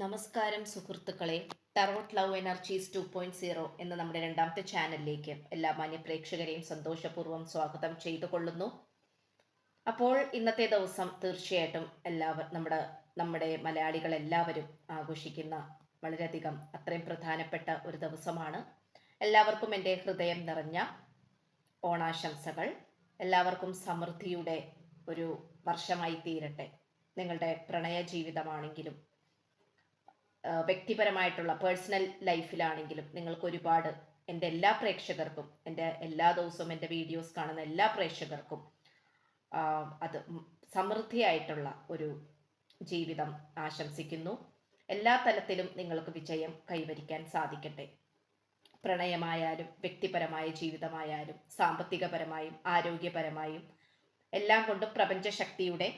നമസ്കാരം സുഹൃത്തുക്കളെ. Tarot love energies 2.0 എന്ന നമ്മുടെ രണ്ടാമത്തെ ചാനലിലേക്ക് എല്ലാ മാന്യ പ്രേക്ഷകരെയും സന്തോഷപൂർവ്വം സ്വാഗതം ചെയ്തുകൊള്ളുന്നു. അപ്പോൾ ഇന്നത്തെ ദിവസം തീർച്ചയായിട്ടും നമ്മുടെ മലയാളികൾ എല്ലാവരും ആഘോഷിക്കുന്ന വളരെയധികം അത്രയും പ്രധാനപ്പെട്ട ഒരു ദിവസമാണ്. എല്ലാവർക്കും എൻ്റെ ഹൃദയം നിറഞ്ഞ ഓണാശംസകൾ. എല്ലാവർക്കും സമൃദ്ധിയുടെ ഒരു വർഷമായി തീരട്ടെ. നിങ്ങളുടെ പ്രണയ ജീവിതമാണെങ്കിലും വ്യക്തിപരമായിട്ടുള്ള പേഴ്സണൽ ലൈഫിലാണെങ്കിലും നിങ്ങൾക്ക് ഒരുപാട് എൻ്റെ എല്ലാ പ്രേക്ഷകർക്കും, എൻ്റെ എല്ലാ ദിവസവും എൻ്റെ വീഡിയോസ് കാണുന്ന എല്ലാ പ്രേക്ഷകർക്കും അത് സമൃദ്ധിയായിട്ടുള്ള ഒരു ജീവിതം ആശംസിക്കുന്നു. എല്ലാ തലത്തിലും നിങ്ങൾക്ക് വിജയം കൈവരിക്കാൻ സാധിക്കട്ടെ. പ്രണയമായാലും വ്യക്തിപരമായ ജീവിതമായാലും സാമ്പത്തികപരമായും ആരോഗ്യപരമായും എല്ലാം കൊണ്ടും പ്രപഞ്ചശക്തിയുടെ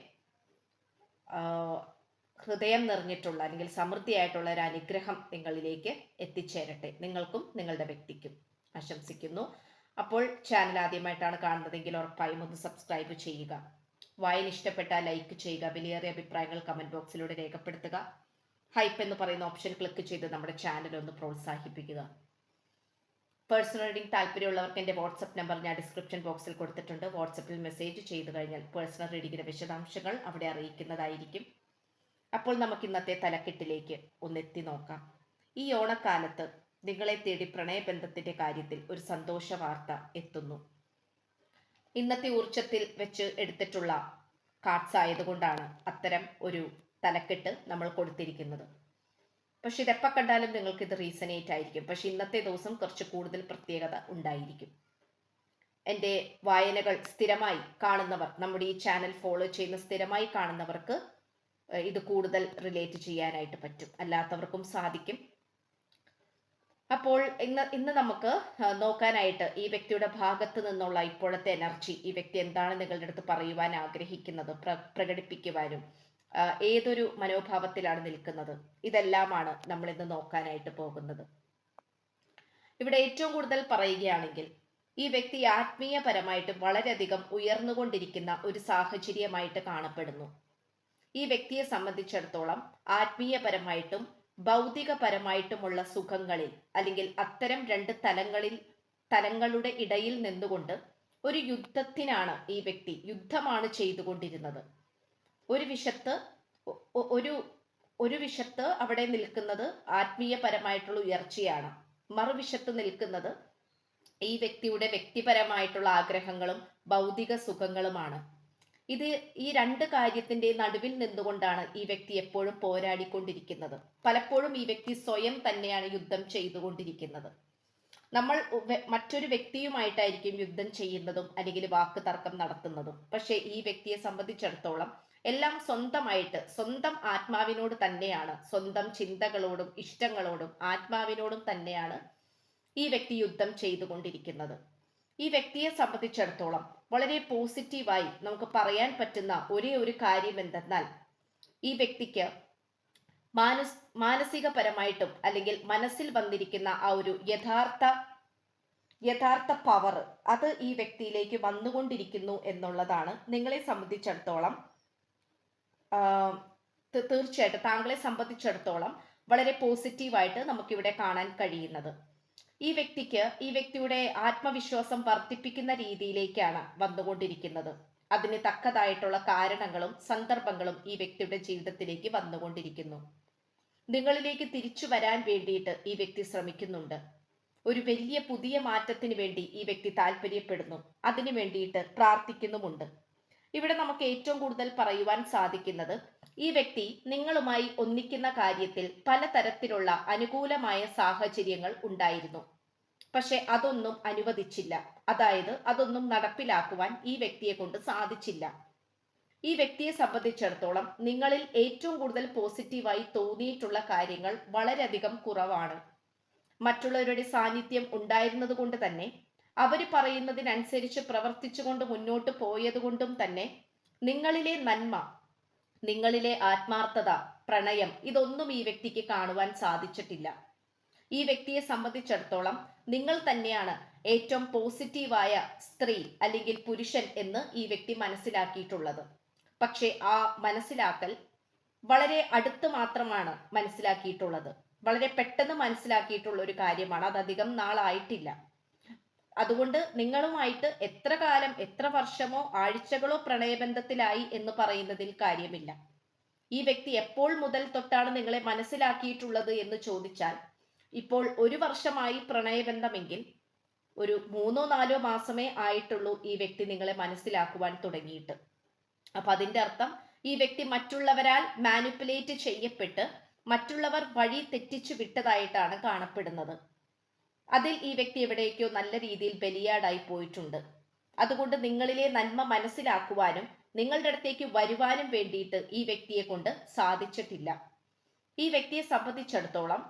ഹൃദയം നിറഞ്ഞിട്ടുള്ള അല്ലെങ്കിൽ സമൃദ്ധിയായിട്ടുള്ള ഒരു അനുഗ്രഹം നിങ്ങളിലേക്ക് എത്തിച്ചേരട്ടെ. നിങ്ങൾക്കും നിങ്ങളുടെ വ്യക്തിക്കും ആശംസിക്കുന്നു. അപ്പോൾ ചാനൽ ആദ്യമായിട്ടാണ് കാണുന്നതെങ്കിൽ ഉറപ്പായും ഒന്ന് സബ്സ്ക്രൈബ് ചെയ്യുക. വായന ഇഷ്ടപ്പെട്ടാൽ ലൈക്ക് ചെയ്യുക. വിലയേറിയ അഭിപ്രായങ്ങൾ കമന്റ് ബോക്സിലൂടെ രേഖപ്പെടുത്തുക. ഹൈപ്പ് എന്ന് പറയുന്ന ഓപ്ഷൻ ക്ലിക്ക് ചെയ്ത് നമ്മുടെ ചാനൽ ഒന്ന് പ്രോത്സാഹിപ്പിക്കുക. പേഴ്സണൽ റീഡിംഗ് താല്പര്യമുള്ളവർക്ക് എൻ്റെ വാട്സപ്പ് നമ്പർ ഞാൻ ഡിസ്ക്രിപ്ഷൻ ബോക്സിൽ കൊടുത്തിട്ടുണ്ട്. വാട്സപ്പിൽ മെസ്സേജ് ചെയ്തു കഴിഞ്ഞാൽ പേഴ്സണൽ റീഡിങ്ങിന്റെ വിശദാംശങ്ങൾ അവിടെ അറിയിക്കുന്നതായിരിക്കും. അപ്പോൾ നമുക്ക് ഇന്നത്തെ തലക്കെട്ടിലേക്ക് ഒന്നെത്തി നോക്കാം. ഈ ഓണക്കാലത്ത് നിങ്ങളെ തേടി പ്രണയബന്ധത്തിന്റെ കാര്യത്തിൽ ഒരു സന്തോഷ വാർത്ത എത്തുന്നു. ഇന്നത്തെ ഊർജത്തിൽ വെച്ച് എടുത്തിട്ടുള്ള കാർഡ്സ് ആയതുകൊണ്ടാണ് അത്തരം ഒരു തലക്കെട്ട് നമ്മൾ കൊടുത്തിരിക്കുന്നത്. പക്ഷെ ഇതെപ്പോൾ കണ്ടാലും നിങ്ങൾക്ക് ഇത് റീസണേറ്റ് ആയിരിക്കും. പക്ഷെ ഇന്നത്തെ ദിവസം കുറച്ച് കൂടുതൽ പ്രത്യേകത ഉണ്ടായിരിക്കും. എൻ്റെ വായനകൾ സ്ഥിരമായി കാണുന്നവർ, നമ്മുടെ ഈ ചാനൽ ഫോളോ ചെയ്യുന്ന സ്ഥിരമായി കാണുന്നവർക്ക് ഇത് കൂടുതൽ റിലേറ്റ് ചെയ്യാനായിട്ട് പറ്റും, അല്ലാത്തവർക്കും സാധിക്കും. അപ്പോൾ ഇന്ന് നമുക്ക് നോക്കാനായിട്ട് ഈ വ്യക്തിയുടെ ഭാഗത്ത് നിന്നുള്ള ഇപ്പോഴത്തെ എനർജി, ഈ വ്യക്തി എന്താണ് നിങ്ങളുടെ അടുത്ത് പറയുവാൻ ആഗ്രഹിക്കുന്നത്, പ്രകടിപ്പിക്കുവാനും ഏതൊരു മനോഭാവത്തിലാണ് നിൽക്കുന്നത്, ഇതെല്ലാമാണ് നമ്മൾ ഇന്ന് നോക്കാനായിട്ട് പോകുന്നത്. ഇവിടെ ഏറ്റവും കൂടുതൽ പറയുകയാണെങ്കിൽ ഈ വ്യക്തി ആത്മീയപരമായിട്ട് വളരെയധികം ഉയർന്നുകൊണ്ടിരിക്കുന്ന ഒരു സാഹചര്യമായിട്ട് കാണപ്പെടുന്നു. ഈ വ്യക്തിയെ സംബന്ധിച്ചിടത്തോളം ആത്മീയപരമായിട്ടും ഭൗതികപരമായിട്ടുമുള്ള സുഖങ്ങളിൽ അല്ലെങ്കിൽ അത്തരം രണ്ട് തലങ്ങളുടെ ഇടയിൽ നിന്നുകൊണ്ട് ഒരു യുദ്ധത്തിനാണ് ഈ വ്യക്തി യുദ്ധമാണ് ചെയ്തുകൊണ്ടിരുന്നത്. ഒരു വിഷത്ത് അവിടെ നിൽക്കുന്നത് ആത്മീയപരമായിട്ടുള്ള ഉയർച്ചയാണ്. മറുവിഷത്ത് നിൽക്കുന്നത് ഈ വ്യക്തിയുടെ വ്യക്തിപരമായിട്ടുള്ള ആഗ്രഹങ്ങളും ഭൗതിക സുഖങ്ങളുമാണ്. ഈ രണ്ട് കാര്യത്തിന്റെ നടുവിൽ നിന്നുകൊണ്ടാണ് ഈ വ്യക്തി എപ്പോഴും പോരാടിക്കൊണ്ടിരിക്കുന്നത്. പലപ്പോഴും ഈ വ്യക്തി സ്വയം തന്നെയാണ് യുദ്ധം ചെയ്തുകൊണ്ടിരിക്കുന്നത്. നമ്മൾ മറ്റൊരു വ്യക്തിയുമായിട്ടായിരിക്കും യുദ്ധം ചെയ്യുന്നതും അല്ലെങ്കിൽ വാക്ക് തർക്കം നടത്തുന്നതും. പക്ഷെ ഈ വ്യക്തിയെ സംബന്ധിച്ചിടത്തോളം എല്ലാം സ്വന്തമായിട്ട്, സ്വന്തം ആത്മാവിനോട് തന്നെയാണ്, സ്വന്തം ചിന്തകളോടും ഇഷ്ടങ്ങളോടും ആത്മാവിനോടും തന്നെയാണ് ഈ വ്യക്തി യുദ്ധം ചെയ്തുകൊണ്ടിരിക്കുന്നത്. ഈ വ്യക്തിയെ സംബന്ധിച്ചിടത്തോളം വളരെ പോസിറ്റീവായി നമുക്ക് പറയാൻ പറ്റുന്ന ഒരേ ഒരു കാര്യം എന്തെന്നാൽ, ഈ വ്യക്തിക്ക് മാനസികപരമായിട്ടും അല്ലെങ്കിൽ മനസ്സിൽ വന്നിരിക്കുന്ന ആ ഒരു യഥാർത്ഥ പവർ അത് ഈ വ്യക്തിയിലേക്ക് വന്നുകൊണ്ടിരിക്കുന്നു എന്നുള്ളതാണ് നിങ്ങളെ സംബന്ധിച്ചിടത്തോളം തീർച്ചയായിട്ടും താങ്കളെ സംബന്ധിച്ചിടത്തോളം വളരെ പോസിറ്റീവായിട്ട് നമുക്കിവിടെ കാണാൻ കഴിയുന്നത്. ഈ വ്യക്തിയുടെ ആത്മവിശ്വാസം വർദ്ധിപ്പിക്കുന്ന രീതിയിലേക്കാണ് വന്നുകൊണ്ടിരിക്കുന്നത്. അതിന് തക്കതായിട്ടുള്ള കാരണങ്ങളും സന്ദർഭങ്ങളും ഈ വ്യക്തിയുടെ ജീവിതത്തിലേക്ക് വന്നുകൊണ്ടിരിക്കുന്നു. നിങ്ങളിലേക്ക് തിരിച്ചു വരാൻ വേണ്ടിയിട്ട് ഈ വ്യക്തി ശ്രമിക്കുന്നുണ്ട്. ഒരു വലിയ പുതിയ മാറ്റത്തിന് വേണ്ടി ഈ വ്യക്തി താല്പര്യപ്പെടുന്നു. അതിനു വേണ്ടിയിട്ട് പ്രാർത്ഥിക്കുന്നുമുണ്ട്. ഇവിടെ നമുക്ക് ഏറ്റവും കൂടുതൽ പറയുവാൻ സാധിക്കുന്നത്, ഈ വ്യക്തി നിങ്ങളുമായി ഒന്നിക്കുന്ന കാര്യത്തിൽ പലതരത്തിലുള്ള അനുകൂലമായ സാഹചര്യങ്ങൾ ഉണ്ടായിരുന്നു. പക്ഷെ അതൊന്നും അനുവദിച്ചില്ല. അതായത് അതൊന്നും നടപ്പിലാക്കുവാൻ ഈ വ്യക്തിയെ കൊണ്ട് സാധിച്ചില്ല. ഈ വ്യക്തിയെ സംബന്ധിച്ചിടത്തോളം നിങ്ങളിൽ ഏറ്റവും കൂടുതൽ പോസിറ്റീവായി തോന്നിയിട്ടുള്ള കാര്യങ്ങൾ വളരെയധികം കുറവാണ്. മറ്റുള്ളവരുടെ സാന്നിധ്യം ഉണ്ടായിരുന്നത് കൊണ്ട് തന്നെ, അവർ പറയുന്നതിനനുസരിച്ച് പ്രവർത്തിച്ചുകൊണ്ട് മുന്നോട്ട് പോയതുകൊണ്ടും തന്നെ നിങ്ങളിലെ നന്മ, നിങ്ങളിലെ ആത്മാർത്ഥത, പ്രണയം ഇതൊന്നും ഈ വ്യക്തിക്ക് കാണുവാൻ സാധിച്ചിട്ടില്ല. ഈ വ്യക്തിയെ സംബന്ധിച്ചിടത്തോളം നിങ്ങൾ തന്നെയാണ് ഏറ്റവും പോസിറ്റീവായ സ്ത്രീ അല്ലെങ്കിൽ പുരുഷൻ എന്ന് ഈ വ്യക്തി മനസ്സിലാക്കിയിട്ടുള്ളത്. പക്ഷെ ആ മനസ്സിലാക്കൽ വളരെ അടുത്ത് മാത്രമാണ് മനസ്സിലാക്കിയിട്ടുള്ളത്. വളരെ പെട്ടെന്ന് മനസ്സിലാക്കിയിട്ടുള്ള ഒരു കാര്യമാണ്. അത് അധികം നാളായിട്ടില്ല. അതുകൊണ്ട് നിങ്ങളുമായിട്ട് എത്ര കാലം, എത്ര വർഷമോ ആഴ്ചകളോ പ്രണയബന്ധത്തിലായി എന്ന് പറയുന്നതിൽ കാര്യമില്ല. ഈ വ്യക്തി എപ്പോൾ മുതൽ തൊട്ടാണ് നിങ്ങളെ മനസ്സിലാക്കിയിട്ടുള്ളത് എന്ന് ചോദിച്ചാൽ, ഇപ്പോൾ 1 വർഷമായി പ്രണയബന്ധമെങ്കിൽ ഒരു 3-4 മാസമേ ആയിട്ടുള്ളൂ ഈ വ്യക്തി നിങ്ങളെ മനസ്സിലാക്കുവാൻ തുടങ്ങിയിട്ട്. അപ്പൊ അതിന്റെ അർത്ഥം ഈ വ്യക്തി മറ്റുള്ളവരാൽ മാനിപ്പുലേറ്റ് ചെയ്യപ്പെട്ട് മറ്റുള്ളവർ വഴി തെറ്റിച്ചു വിട്ടതായിട്ടാണ് കാണപ്പെടുന്നത്. അതിൽ ഈ വ്യക്തി എവിടേക്കോ നല്ല രീതിയിൽ ബലിയാടായി പോയിട്ടുണ്ട്. അതുകൊണ്ട് നിങ്ങളിലെ നന്മ മനസ്സിലാക്കുവാനും നിങ്ങളുടെ അടുത്തേക്ക് വരുവാനും വേണ്ടിയിട്ട് ഈ വ്യക്തിയെ കൊണ്ട് സാധിച്ചിട്ടില്ല. ഈ വ്യക്തിയെ സംബന്ധിച്ചിടത്തോളം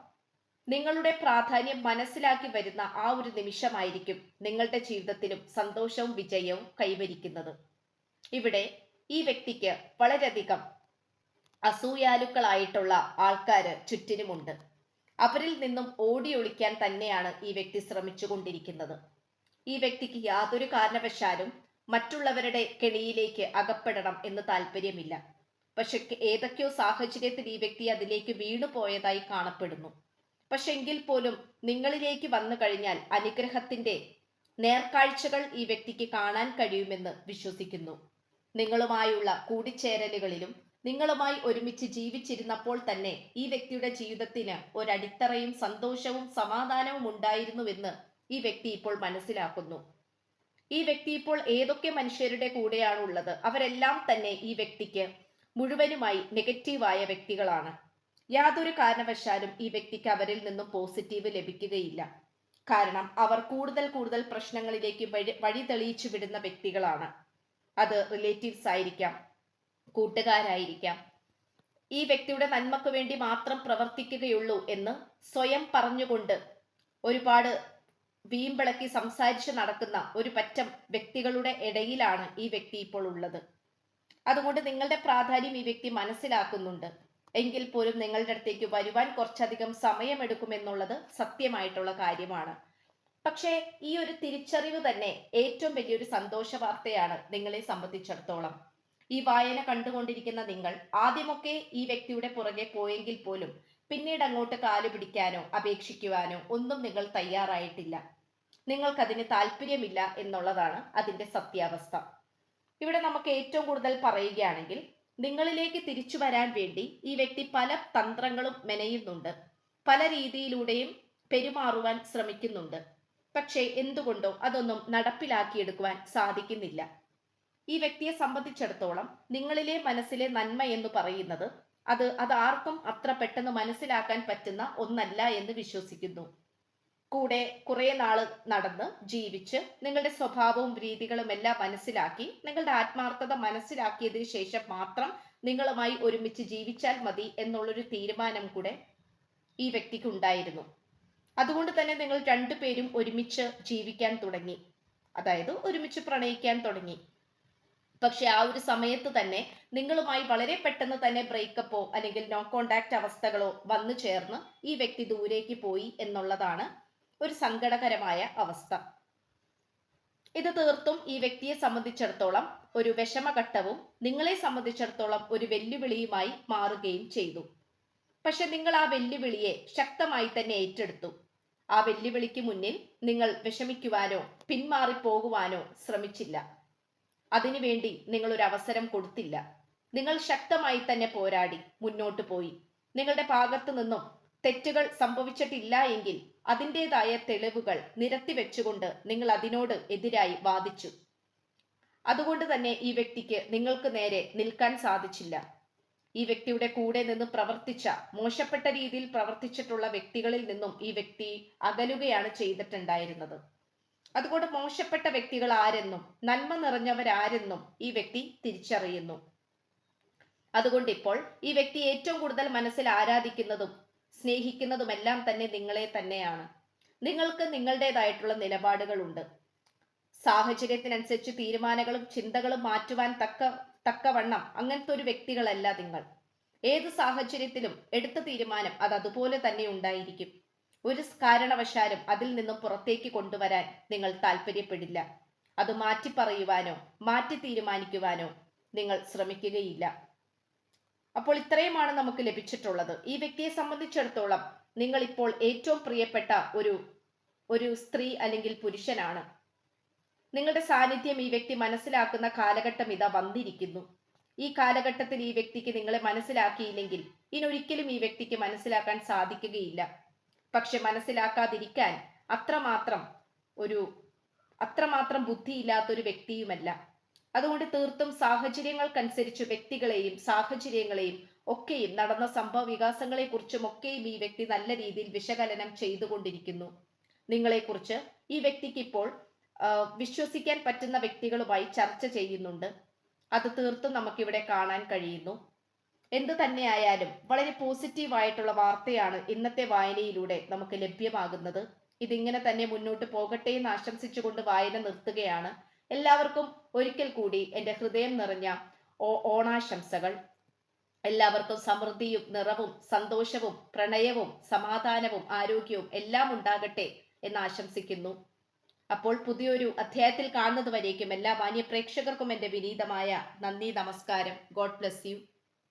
നിങ്ങളുടെ പ്രാധാന്യം മനസ്സിലാക്കി വരുന്ന ആ ഒരു നിമിഷമായിരിക്കും നിങ്ങളുടെ ജീവിതത്തിലും സന്തോഷവും വിജയവും കൈവരിക്കുന്നത്. ഇവിടെ ഈ വ്യക്തിക്ക് വളരെയധികം അസൂയാലുക്കളായിട്ടുള്ള ആൾക്കാര് ചുറ്റിനുമുണ്ട്. അവരിൽ നിന്നും ഓടി ഒളിക്കാൻ തന്നെയാണ് ഈ വ്യക്തി ശ്രമിച്ചുകൊണ്ടിരിക്കുന്നത്. ഈ വ്യക്തിക്ക് യാതൊരു കാരണവശാലും മറ്റുള്ളവരുടെ കെണിയിലേക്ക് അകപ്പെടണം എന്ന് താല്പര്യമില്ല. പക്ഷെ ഏതൊക്കെയോ സാഹചര്യത്തിൽ ഈ വ്യക്തി അതിലേക്ക് വീണുപോയതായി കാണപ്പെടുന്നു. പക്ഷെ എങ്കിൽ പോലും നിങ്ങളിലേക്ക് വന്നു കഴിഞ്ഞാൽ അനുഗ്രഹത്തിന്റെ നേർക്കാഴ്ചകൾ ഈ വ്യക്തിക്ക് കാണാൻ കഴിയുമെന്ന് വിശ്വസിക്കുന്നു. നിങ്ങളുമായുള്ള കൂടിച്ചേരലുകളിലും നിങ്ങളുമായി ഒരുമിച്ച് ജീവിച്ചിരുന്നപ്പോൾ തന്നെ ഈ വ്യക്തിയുടെ ജീവിതത്തിന് ഒരടിത്തറയും സന്തോഷവും സമാധാനവും ഉണ്ടായിരുന്നുവെന്ന് ഈ വ്യക്തി ഇപ്പോൾ മനസ്സിലാക്കുന്നു. ഈ വ്യക്തി ഇപ്പോൾ ഏതൊക്കെ മനുഷ്യരുടെ കൂടെയാണ് ഉള്ളത്, അവരെല്ലാം തന്നെ ഈ വ്യക്തിക്ക് മുഴുവനുമായി നെഗറ്റീവായ വ്യക്തികളാണ്. യാതൊരു കാരണവശാലും ഈ വ്യക്തിക്ക് അവരിൽ നിന്നും പോസിറ്റീവ് ലഭിക്കുകയില്ല. കാരണം അവർ കൂടുതൽ കൂടുതൽ പ്രശ്നങ്ങളിലേക്ക് വഴി തെളിയിച്ചു വിടുന്ന വ്യക്തികളാണ്. അത് റിലേറ്റീവ്സ് ആയിരിക്കാം, കൂട്ടുകാരായിരിക്കാം. ഈ വ്യക്തിയുടെ നന്മക്ക് വേണ്ടി മാത്രം പ്രവർത്തിക്കുകയുള്ളൂ എന്ന് സ്വയം പറഞ്ഞുകൊണ്ട് ഒരുപാട് വീമ്പിളക്കി സംസാരിച്ച് നടക്കുന്ന ഒരു പറ്റം വ്യക്തികളുടെ ഇടയിലാണ് ഈ വ്യക്തി ഇപ്പോൾ ഉള്ളത്. അതുകൊണ്ട് നിങ്ങളുടെ പ്രാധാന്യം ഈ വ്യക്തി മനസ്സിലാക്കുന്നുണ്ട്. എങ്കിൽ പോലും നിങ്ങളുടെ അടുത്തേക്ക് വരുവാൻ കുറച്ചധികം സമയമെടുക്കുമെന്നുള്ളത് സത്യമായിട്ടുള്ള കാര്യമാണ്. പക്ഷേ ഈ ഒരു തിരിച്ചറിവ് തന്നെ ഏറ്റവും വലിയൊരു സന്തോഷ വാർത്തയാണ് നിങ്ങളെ സംബന്ധിച്ചിടത്തോളം. ഈ വായന കണ്ടുകൊണ്ടിരിക്കുന്ന നിങ്ങൾ ആദ്യമൊക്കെ ഈ വ്യക്തിയുടെ പുറകെ പോയെങ്കിൽ പോലും പിന്നീട് അങ്ങോട്ട് കാലു പിടിക്കാനോ അപേക്ഷിക്കുവാനോ ഒന്നും നിങ്ങൾ തയ്യാറായിട്ടില്ല. നിങ്ങൾക്കതിന് താല്പര്യമില്ല എന്നുള്ളതാണ് അതിന്റെ സത്യാവസ്ഥ. ഇവിടെ നമുക്ക് ഏറ്റവും കൂടുതൽ പറയുകയാണെങ്കിൽ നിങ്ങളിലേക്ക് തിരിച്ചു വരാൻ വേണ്ടി ഈ വ്യക്തി പല തന്ത്രങ്ങളും മെനയുന്നുണ്ട്, പല രീതിയിലൂടെയും പെരുമാറുവാൻ ശ്രമിക്കുന്നുണ്ട്. പക്ഷേ എന്തുകൊണ്ടോ അതൊന്നും നടപ്പിലാക്കിയെടുക്കുവാൻ സാധിക്കുന്നില്ല. ഈ വ്യക്തിയെ സംബന്ധിച്ചിടത്തോളം നിങ്ങളിലെ മനസ്സിലെ നന്മ എന്ന് പറയുന്നത് അത് ആർക്കും അത്ര പെട്ടെന്ന് മനസ്സിലാക്കാൻ പറ്റുന്ന ഒന്നല്ല എന്ന് വിശ്വസിക്കുന്നു. കൂടെ കുറെ നാള് നടന്ന് ജീവിച്ച് നിങ്ങളുടെ സ്വഭാവവും രീതികളും എല്ലാം മനസ്സിലാക്കി നിങ്ങളുടെ ആത്മാർത്ഥത മനസ്സിലാക്കിയതിനു ശേഷം മാത്രം നിങ്ങളുമായി ഒരുമിച്ച് ജീവിച്ചാൽ മതി എന്നുള്ളൊരു തീരുമാനം കൂടെ ഈ വ്യക്തിക്ക് ഉണ്ടായിരുന്നു. അതുകൊണ്ട് തന്നെ നിങ്ങൾ രണ്ടുപേരും ഒരുമിച്ച് ജീവിക്കാൻ തുടങ്ങി, അതായത് ഒരുമിച്ച് പ്രണയിക്കാൻ തുടങ്ങി. പക്ഷെ ആ ഒരു സമയത്ത് തന്നെ നിങ്ങളുമായി വളരെ പെട്ടെന്ന് തന്നെ ബ്രേക്കപ്പോ അല്ലെങ്കിൽ നോ കോണ്ടാക്ട് അവസ്ഥകളോ വന്നു ചേർന്ന് ഈ വ്യക്തി ദൂരേക്ക് പോയി എന്നുള്ളതാണ് ഒരു സങ്കടകരമായ അവസ്ഥ. ഇത് തീർത്തും ഈ വ്യക്തിയെ സംബന്ധിച്ചിടത്തോളം ഒരു വിഷമഘട്ടവും നിങ്ങളെ സംബന്ധിച്ചിടത്തോളം ഒരു വെല്ലുവിളിയുമായി മാറുകയും ചെയ്തു. പക്ഷെ നിങ്ങൾ ആ വെല്ലുവിളിയെ ശക്തമായി തന്നെ ഏറ്റെടുത്തു. ആ വെല്ലുവിളിക്ക് മുന്നിൽ നിങ്ങൾ വിഷമിക്കുവാനോ പിന്മാറിപ്പോകുവാനോ ശ്രമിച്ചില്ല. അതിനുവേണ്ടി നിങ്ങൾ ഒരു അവസരം കൊടുത്തില്ല. നിങ്ങൾ ശക്തമായി തന്നെ പോരാടി മുന്നോട്ട് പോയി. നിങ്ങളുടെ ഭാഗത്തു നിന്നും തെറ്റുകൾ സംഭവിച്ചിട്ടില്ല എങ്കിൽ അതിൻ്റെതായ തെളിവുകൾ നിരത്തി വെച്ചുകൊണ്ട് നിങ്ങൾ അതിനോട് എതിരായി വാദിച്ചു. അതുകൊണ്ട് തന്നെ ഈ വ്യക്തിക്ക് നിങ്ങൾക്ക് നേരെ നിൽക്കാൻ സാധിച്ചില്ല. ഈ വ്യക്തിയുടെ കൂടെ നിന്ന് പ്രവർത്തിച്ച, മോശപ്പെട്ട രീതിയിൽ പ്രവർത്തിച്ചിട്ടുള്ള വ്യക്തികളിൽ നിന്നും ഈ വ്യക്തി അകലുകയാണ് ചെയ്തിട്ടുണ്ടായിരുന്നത്. അതുകൊണ്ട് മോശപ്പെട്ട വ്യക്തികൾ ആരെന്നും നന്മ നിറഞ്ഞവരാരെന്നും ഈ വ്യക്തി തിരിച്ചറിയുന്നു. അതുകൊണ്ട് ഇപ്പോൾ ഈ വ്യക്തി ഏറ്റവും കൂടുതൽ മനസ്സിൽ ആരാധിക്കുന്നതും സ്നേഹിക്കുന്നതുമെല്ലാം തന്നെ നിങ്ങളെ തന്നെയാണ്. നിങ്ങൾക്ക് നിങ്ങളുടേതായിട്ടുള്ള നിലപാടുകളുണ്ട്. സാഹചര്യത്തിനനുസരിച്ച് തീരുമാനങ്ങളും ചിന്തകളും മാറ്റുവാൻ തക്കവണ്ണം അങ്ങനത്തെ ഒരു വ്യക്തികളല്ല നിങ്ങൾ. ഏത് സാഹചര്യത്തിലും എടുത്ത തീരുമാനം അത് അതുപോലെ തന്നെ ഉണ്ടായിരിക്കും. ഒരു കാരണവശാലും അതിൽ നിന്നും പുറത്തേക്ക് കൊണ്ടുവരാൻ നിങ്ങൾ താല്പര്യപ്പെടില്ല. അത് മാറ്റി പറയുവാനോ മാറ്റി തീരുമാനിക്കുവാനോ നിങ്ങൾ ശ്രമിക്കുകയില്ല. അപ്പോൾ ഇത്രയുമാണ് നമുക്ക് ലഭിച്ചിട്ടുള്ളത്. ഈ വ്യക്തിയെ സംബന്ധിച്ചിടത്തോളം നിങ്ങൾ ഇപ്പോൾ ഏറ്റവും പ്രിയപ്പെട്ട ഒരു സ്ത്രീ അല്ലെങ്കിൽ പുരുഷനാണ്. നിങ്ങളുടെ സാന്നിധ്യം ഈ വ്യക്തി മനസ്സിലാക്കുന്ന കാലഘട്ടം ഇതാ വന്നിരിക്കുന്നു. ഈ കാലഘട്ടത്തിൽ ഈ വ്യക്തിക്ക് നിങ്ങളെ മനസ്സിലാക്കിയില്ലെങ്കിൽ ഇനൊരിക്കലും ഈ വ്യക്തിക്ക് മനസ്സിലാക്കാൻ സാധിക്കുകയില്ല. പക്ഷെ മനസ്സിലാക്കാതിരിക്കാൻ അത്രമാത്രം ഒരു അത്രമാത്രം ബുദ്ധിയില്ലാത്തൊരു വ്യക്തിയുമല്ല. അതുകൊണ്ട് തീർത്തും സാഹചര്യങ്ങൾക്കനുസരിച്ച് വ്യക്തികളെയും സാഹചര്യങ്ങളെയും ഒക്കെയും നടന്ന സംഭവ വികാസങ്ങളെ കുറിച്ചും ഒക്കെയും ഈ വ്യക്തി നല്ല രീതിയിൽ വിശകലനം ചെയ്തുകൊണ്ടിരിക്കുന്നു. നിങ്ങളെക്കുറിച്ച് ഈ വ്യക്തിക്ക് ഇപ്പോൾ വിശ്വസിക്കാൻ പറ്റുന്ന വ്യക്തികളുമായി ചർച്ച ചെയ്യുന്നുണ്ട്. അത് തീർത്തും നമുക്കിവിടെ കാണാൻ കഴിയുന്നു. എന്തു തന്നെയായാലും വളരെ പോസിറ്റീവായിട്ടുള്ള വാർത്തയാണ് ഇന്നത്തെ വായനയിലൂടെ നമുക്ക് ലഭ്യമാകുന്നത്. ഇതിങ്ങനെ തന്നെ മുന്നോട്ട് പോകട്ടെ എന്ന് ആശംസിച്ചുകൊണ്ട് വായന നിർത്തുകയാണ്. എല്ലാവർക്കും ഒരിക്കൽ കൂടി എൻ്റെ ഹൃദയം നിറഞ്ഞ ഓണാശംസകൾ. എല്ലാവർക്കും സമൃദ്ധിയും നിറവും സന്തോഷവും പ്രണയവും സമാധാനവും ആരോഗ്യവും എല്ലാം ഉണ്ടാകട്ടെ എന്ന് ആശംസിക്കുന്നു. അപ്പോൾ പുതിയൊരു അധ്യായത്തിൽ കാണുന്നത് വരേക്കും എല്ലാ മാന്യ പ്രേക്ഷകർക്കും എൻ്റെ വിനീതമായ നന്ദി, നമസ്കാരം. God bless you.